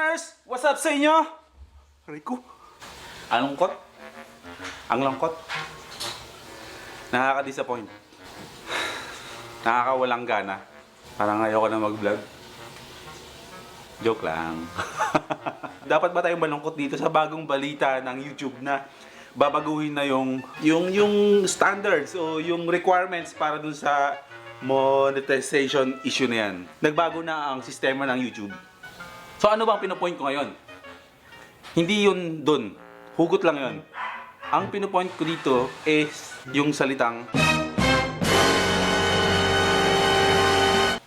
Dreamers! What's up sa inyo? Rico. Ang lungkot. Ang lungkot. Nakaka-disappoint. Nakakawalang gana. Parang ayoko na mag-vlog. Joke lang. Dapat ba tayong malungkot dito sa bagong balita ng YouTube na babaguhin na yung standards o yung requirements para dun sa monetization issue na yan. Nagbago na ang sistema ng YouTube. So ano bang pinopoint ko ngayon? Hindi yun dun. Hugot lang yun. Ang pinopoint ko dito is yung salitang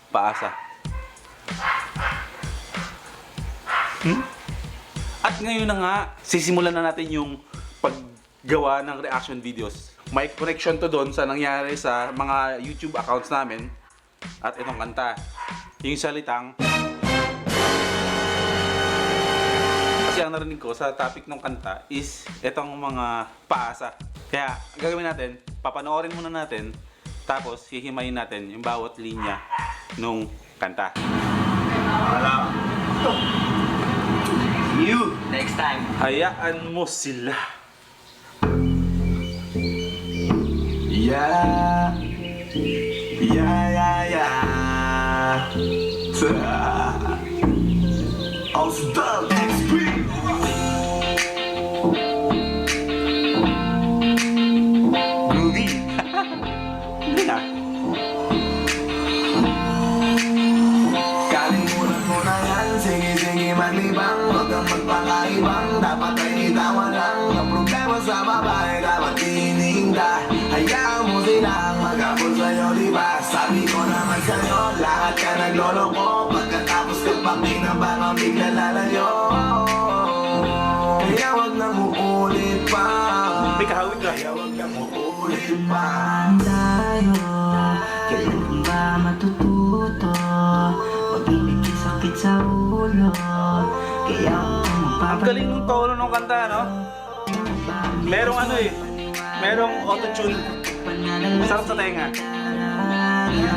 paasa. At ngayon na nga, sisimulan na natin yung paggawa ng reaction videos. May connection to doon sa nangyari sa mga YouTube accounts namin. At itong kanta. Yung salitang kasi ang narinig ko sa topic ng kanta is itong mga paasa. Kaya gagawin natin, papanoorin muna natin, tapos hihimayin natin yung bawat linya nung kanta. Wala. You next time. Hayaan mo sila. Yeah. Ausdal XP. Groovy. Hindi na. Kalimutan mo na yan. Sige maglibang. Huwag kang magpakaibang. Dapat ay itawa lang. Ang problema sa babae dapat ininda. Hayaan mo silang magkapon sa'yo, diba? Sabi ko naman sa'yo, lahat ka nagloloko. Pagkatapos ka pa pinabang bigla lalayo. Kaya wag na uulit pa. May kahawig ka. Kaya wag na uulit pa. Tayo, kailan ba matututo? Pag-ibig ay sakit sa ulo. Kaya Ang galing ng tono ng kanta, no? Merong ano eh. Merong auto-tune. Masarap sa tenga.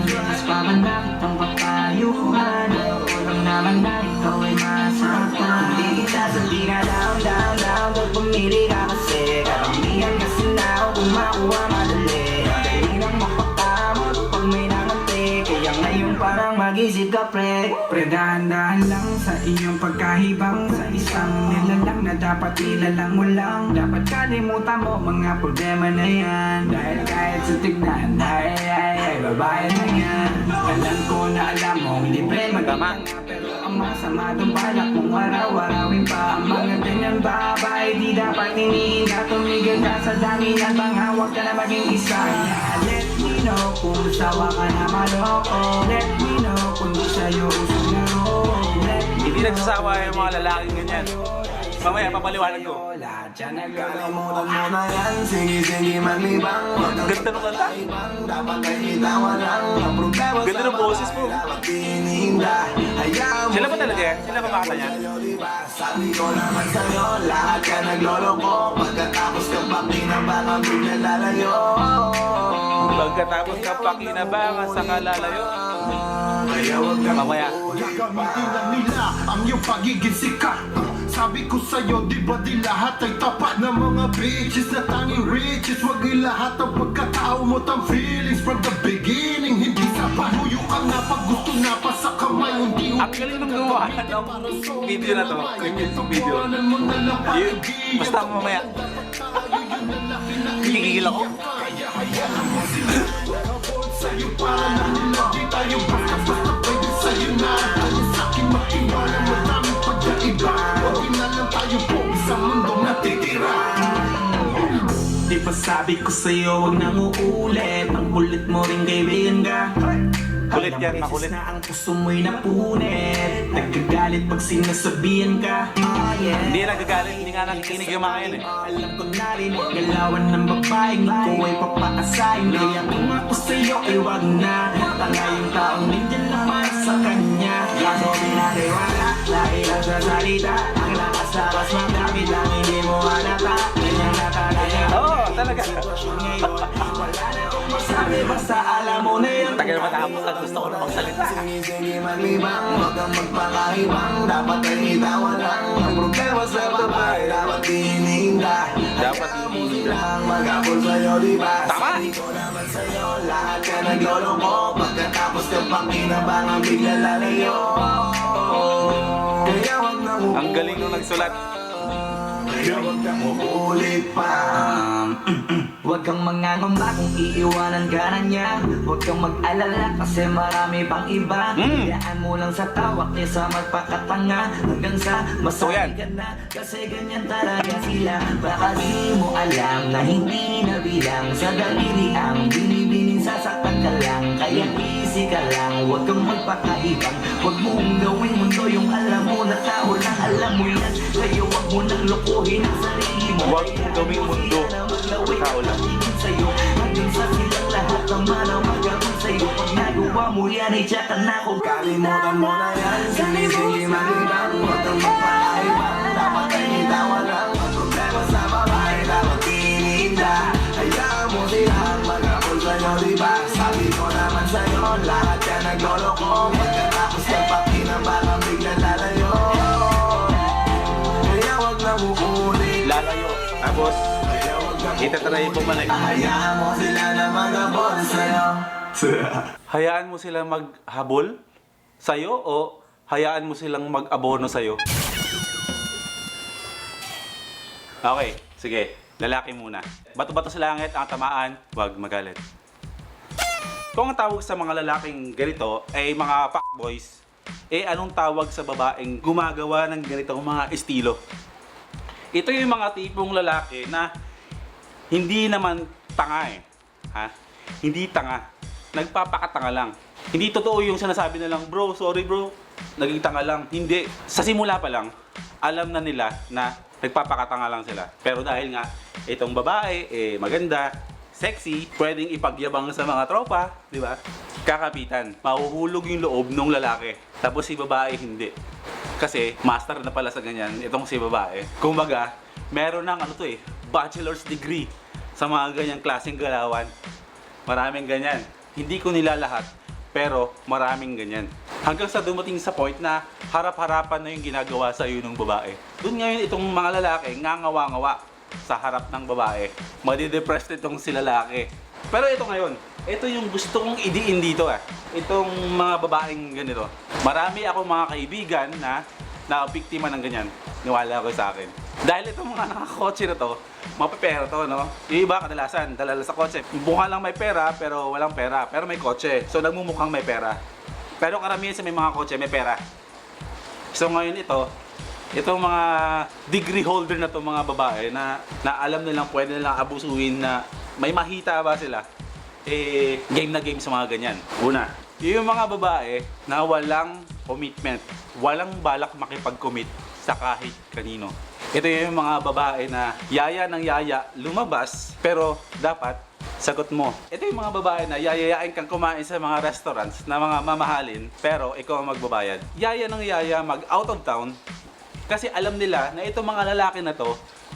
Mas pamanakit ang papayuhan. Ako lang naman na ikaw ay masaktan. Hindi kita sabihin na down. Pag pumili ka kasi karamihan kasi na kung makuha madali. Dali nang mapakamot pag may nakante. Kaya ngayon parang mag-isip ka pre. Dahan-dahan lang sa inyong pagkahibang. Sa isang nilalang na dapat nilalang mo lang. Dapat kalimutan mo mga problema na yan. Dahil kahit sa tignan, ay, babae na yan. Alam ko na alam mong libre maganda. Pero ang masama doon balak mong araw-arawin pa. Ang mga ganyan babae di dapat iniinda. Tumigil ka sa dami ng panghawak ka na maging isa. Let me know kung sawa ka na maloko. Let me know kung di sa'yo usong laro. Hindi nagsasawa yung mga lalaking ganyan. Mamaya, papaliwanag ko. Lahat yan nagkakaw. Kalimutan mo na yan. Sige maglibang. Ganda ng kanta. Dapat ay itawa lang. Ang problema Ganda ng boses mo. dapat ininda. Hayaan mo Sila ba talaga yan? Sila ba makata niyan? Sabi ko naman sa'yo, lahat ka nagloloko. Pagkatapos ka pa pinabangang bigla lalayo. Pagkatapos ka pakinabangan sa kalalayo. Kaya wag ka Mamaya. Gagamitin na nila ang iyong pagiging sikat. Sabi ko sa'yo, di ba di lahat ay tapat na mga bitches na tanging riches. Wag ilahat ang pagkatao mo tang feelings from the beginning. Hindi sapat, huyo ka na pag gusto na pa sa kamay. Hindi Ang galing nung gumawa ng video na to. Yung video. Yun. Basta mamaya. Kikigil ako. Kaya hayaan mo sila mag-abort sa'yo para na nila di tayo basta pwede sa'yo na. Ano sa'kin makiwala maraming pagkaiba. Huwag na lang tayo po sa mundong natitira. Di ba sabi ko sa'yo huwag nang uulit. Ang kulit mo rin kaibigan ka. Kulit yan, makulit. Na ang puso mo'y napunit. Nagkagalit pag sinasabihan ka. Hindi nagagalit, hindi nga nakikinig yung mga yun eh. Alam ko na rin, galawan ng babaeng ikaw ay papaasahin. Kaya kung ako sa'yo ay wag na. Tanga yung taong nandyan lang para sa kanya. Kaso pinaniwala, dahil lang sa salita. Ang lakas na mas magamit lang hindi mo halata. Ganyan na talaga. Oo, talaga. Sitwasyon ngayon, wala na akong masabi. Basta alam mo na yan. Tagal Tapos ang gusto ko na magsalita. Sige maglibang, huwag kang magpakaibang. Dapat ay itawan lang. Ang problema sa babae, dapat hininda. Dapat Hayaan mo hininda. silang mag-apol sa'yo, diba? Tama. Sabi ko naman sa'yo, lahat ka nagloloko. Pagkatapos ka pang kinabangan, bigla lalayo. Kaya wag na mo Ang galing nung nagsulat. kaya wag na mo ulit pa. Huwag kang mangangamba kung iiwanan ka na niya. Huwag kang mag-alala kasi marami pang iba. Hayaan mo lang sa tawak niya sa magpakatanga. Hanggang sa masabi yan. ka na kasi ganyan talaga sila. Baka di mo alam na hindi na bilang sa daliri ang binibining sasaktan ka lang. Kaya easy ka lang, huwag kang magpakaibang. Huwag mong gawin mundo yung alam mo na tao lang alam mo yan. Kaya huwag mo nang lokohin ang sarili mo. Huwag mong gawing mundo tao lang. Sa'yo, hanggang sa silang lahat naman ang magagawin sa'yo. Pag nagawa mo yan, ay tiyak na ako. Kalimutan mo na yan. Sige maglibang, huwag kang magpakaibang. Dapat ay itawan lang. Ang problema sa babae, dapat hininda. Hayaan mo silang mag-apol sa'yo, diba? Sabi ko naman sa'yo, lahat ka nagloloko. Pagkatapos ka pa kinambangan, bigla lalayo. Kaya wag na mo ulit. Lalayo. Tapos, itatry bumalik. Hayaan mo sila na mag-apol sa'yo. Hayaan mo silang maghabol sa'yo o hayaan mo silang mag-abono sa'yo? Okay, sige. Lalaki muna. Bato-bato sa langit, ang tamaan, huwag magalit. Kung ang tawag sa mga lalaking ganito ay mga fuckboys, anong tawag sa babaeng gumagawa ng ganitong mga estilo? Ito yung mga tipong lalaki na hindi naman tanga ha? Hindi tanga. Nagpapakatanga lang. Hindi totoo yung sinasabi na lang, bro, sorry bro, naging tanga lang. Hindi. Sa simula pa lang, alam na nila na nagpapakatanga lang sila. Pero dahil nga, itong babae, maganda, sexy, pwedeng ipagyabang sa mga tropa, di ba? Kakapitan. Mahuhulog yung loob ng lalaki. Tapos si babae, hindi. Kasi, master na pala sa ganyan, itong si babae. Kumbaga, meron ng bachelor's degree sa mga ganyang klaseng galawan. Maraming ganyan. Hindi ko nila lahat, pero maraming ganyan. Hanggang sa dumating sa point na harap-harapan na yung ginagawa sa iyo ng babae. Doon ngayon itong mga lalaki ngangawa-ngawa sa harap ng babae. Madidepressed itong si lalaki. Pero ito ngayon, ito yung gusto kong idiin dito Itong mga babaeng ganito. Marami akong mga kaibigan na nakabiktima ng ganyan. Niwala ko sa akin. Dahil itong mga nakakotse na to, mapapera to, no? Yung iba kadalasan, dalala sa kotse. Mukha lang may pera, pero walang pera. Pero may kotse. So nagmumukhang may pera. Pero karamihan sa may mga kotse, may pera. So ngayon itong mga degree holder na to mga babae na alam nilang pwede nilang abusuhin na may mahita ba sila, game na game sa mga ganyan. Una, yung mga babae na walang commitment, walang balak makipag-commit sa kahit kanino. Ito yung mga babae na yaya ng yaya lumabas, pero dapat sagot mo. Ito yung mga babae na yayayain kang kumain sa mga restaurants na mga mamahalin, pero ikaw ang magbabayad. Yaya ng yaya mag out of town, kasi alam nila na itong mga lalaki na to,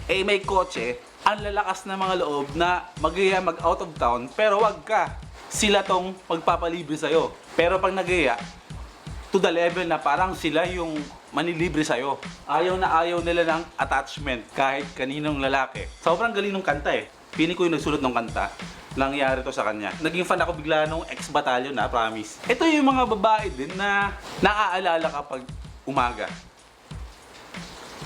may kotse, ang lalakas na mga loob na mag-iya mag out of town, pero wag ka. Sila tong magpapalibre sa'yo. Pero pag nag-iya, to the level na parang sila yung manilibre sa'yo. Ayaw na ayaw nila ng attachment kahit kaninong lalaki. Sobrang galing ng kanta Pili ko yung nagsulat ng kanta. Nangyari to sa kanya. Naging fan ako bigla nung ex-batalyon promise. Ito yung mga babae din na naaalala kapag umaga.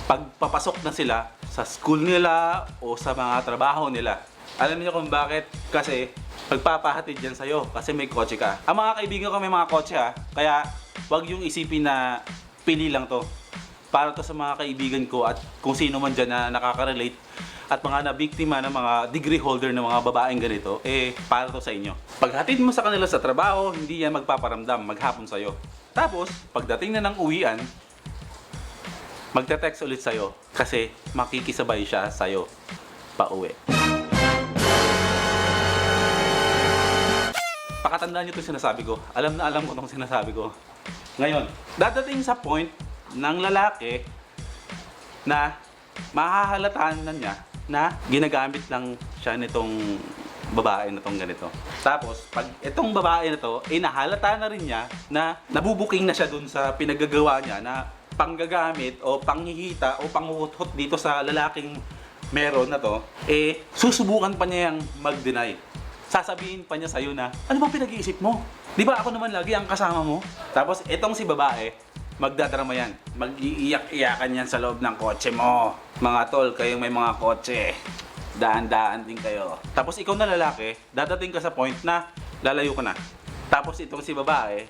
Pagpapasok na sila sa school nila o sa mga trabaho nila. Alam niyo kung bakit? Kasi pagpapahatid yan sa'yo kasi may kotse ka. Ang mga kaibigan ko may mga kotse kaya wag yung isipin na pili lang to. Para to sa mga kaibigan ko at kung sino man dyan na nakaka-relate at mga nabiktima ng mga degree holder ng mga babaeng ganito, para to sa inyo. Paghatid mo sa kanila sa trabaho, hindi yan magpaparamdam, maghapon sa'yo. Tapos, pagdating na ng uwian, magte-text ulit sa'yo kasi makikisabay siya sa'yo pa-uwi. Pakatandaan nyo itong sinasabi ko. Alam na alam ko itong sinasabi ko. Ngayon, dadating sa point ng lalaki na mahahalataan na niya na ginagamit lang siya nitong babae na tong ganito. Tapos, pag itong babae na to, nahalata na rin niya na nabubuking na siya dun sa pinagagawa niya na panggagamit o panghihita o panghuhut dito sa lalaking meron na to, susubukan pa niya yung mag-deny. Sasabihin pa niya sa'yo na, ano bang pinag-iisip mo? Di ba ako naman lagi ang kasama mo? Tapos, itong si babae, magdadrama yan. Mag-iiyak-iyakan yan sa loob ng kotse mo. Mga tol, kayong may mga kotse, daan-daan din kayo. Tapos ikaw na lalaki, dadating ka sa point na lalayo ka na. Tapos itong si babae,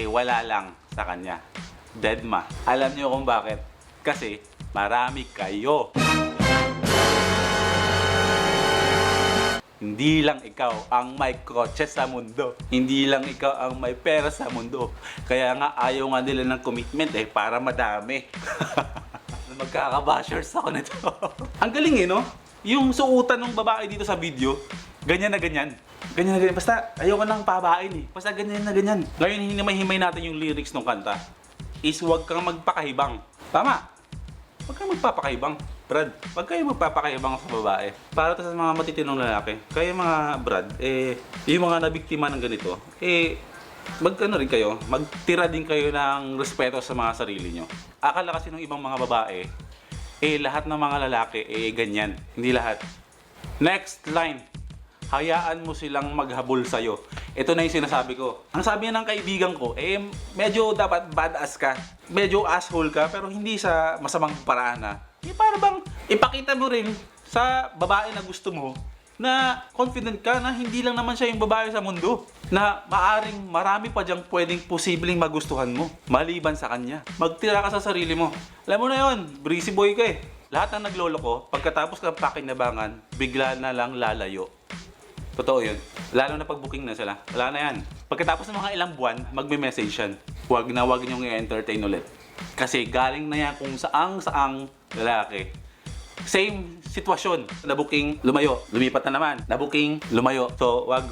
wala lang sa kanya. Deadma. Alam niyo kung bakit? Kasi marami kayo. Hindi lang ikaw ang may kotse sa mundo. Hindi lang ikaw ang may pera sa mundo. Kaya nga ayaw nga nila ng commitment para madami. Magkaka-bashers ako nito. Ang galing no? Yung suotan ng babae dito sa video, ganyan na ganyan. Ganyan na ganyan. Basta ayoko nang pabain Basta ganyan na ganyan. Ngayon hinimay-himay natin yung lyrics ng kanta. Is huwag kang magpakahibang. Tama. Huwag kang magpapakahibang. Brad, huwag kayo magpapakahibang sa babae. Para to sa mga matitinong lalaki. Kaya mga Brad, yung mga nabiktima ng ganito, magkano rin kayo, magtira din kayo ng respeto sa mga sarili nyo. Akala kasi ng ibang mga babae, lahat ng mga lalaki, ganyan. Hindi lahat. Next line. Hayaan mo silang maghabol sa'yo. Ito na yung sinasabi ko. Ang sabi ng kaibigan ko, medyo dapat badass ka. Medyo asshole ka, pero hindi sa masamang paraan para bang ipakita mo rin sa babae na gusto mo na confident ka na hindi lang naman siya yung babae sa mundo. Na maaring marami pa diyang pwedeng posibleng magustuhan mo maliban sa kanya. Magtira ka sa sarili mo. Alam mo na yun, breezy boy ka Lahat ng naglolo ko, pagkatapos ka pakinabangan, bigla na lang lalayo. Totoo yun. Lalo na pag booking na sila. Wala na yan. Pagkatapos ng mga ilang buwan, magme-message yan. Huwag niyong i-entertain ulit. Kasi galing na yan kung saang lalaki. Same sitwasyon. Na-booking, lumayo. Lumipat na naman. Na-booking, lumayo. So, wag.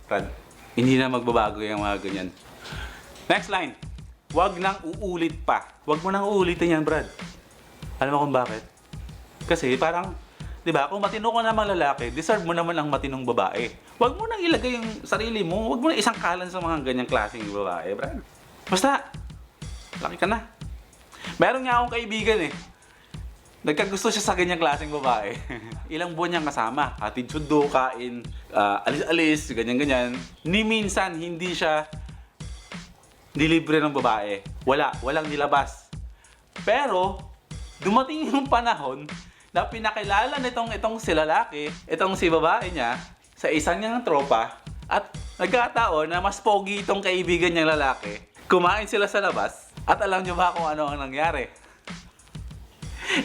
Brad, hindi na magbabago yung mga ganyan. Next line. Wag nang uulit pa. Wag mo nang uulitin yan, Brad. Alam mo kung bakit? Kasi parang, di ba, kung matino ka namang lalaki, deserve mo naman ang matinong babae. Wag mo nang ilagay yung sarili mo. Wag mo nang isang kalan sa mga ganyang klaseng babae, Brad. Basta, laki ka na. Meron nga akong kaibigan nagkagusto siya sa ganyang klaseng babae. Ilang buwan niyang kasama. Hatid sundo, kain, alis-alis, ganyan-ganyan. Ni minsan, hindi siya nilibre ng babae. Walang nilabas. Pero, dumating yung panahon na pinakilala itong si lalaki, itong si babae niya, sa isang niyang tropa, at nagkataon na mas pogi itong kaibigan niyang lalaki. Kumain sila sa labas, at alam niyo ba kung ano ang nangyari?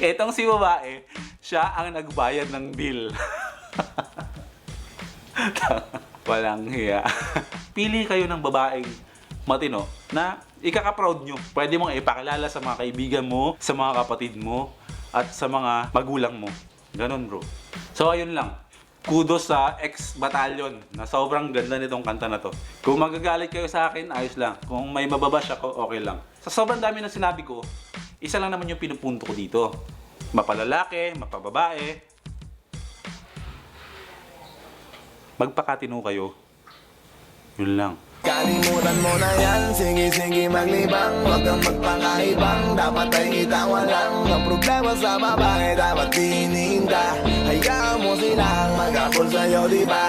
Itong si babae, siya ang nagbayad ng bill. Walang hiya. Pili kayo ng babaeng matino na ikaka-proud nyo. Pwede mong ipakilala sa mga kaibigan mo, sa mga kapatid mo, at sa mga magulang mo. Ganon, bro. So, ayun lang. Kudos sa ex-batalyon na sobrang ganda nitong kanta na to. Kung magagalit kayo sa akin, ayos lang. Kung may mababash ako, okay lang. Sa sobrang dami na sinabi ko, isa lang naman yung pinupunto ko dito. Mapalalaki, mapababae. Magpakatino kayo. Yun lang. Kalimutan mo na yan, sige maglibang. Huwag kang magpakaibang, dapat ay itawa lang. Ang problema sa babae, dapat tinihinda. Hayaan mo silang maghabol sa'yo, diba?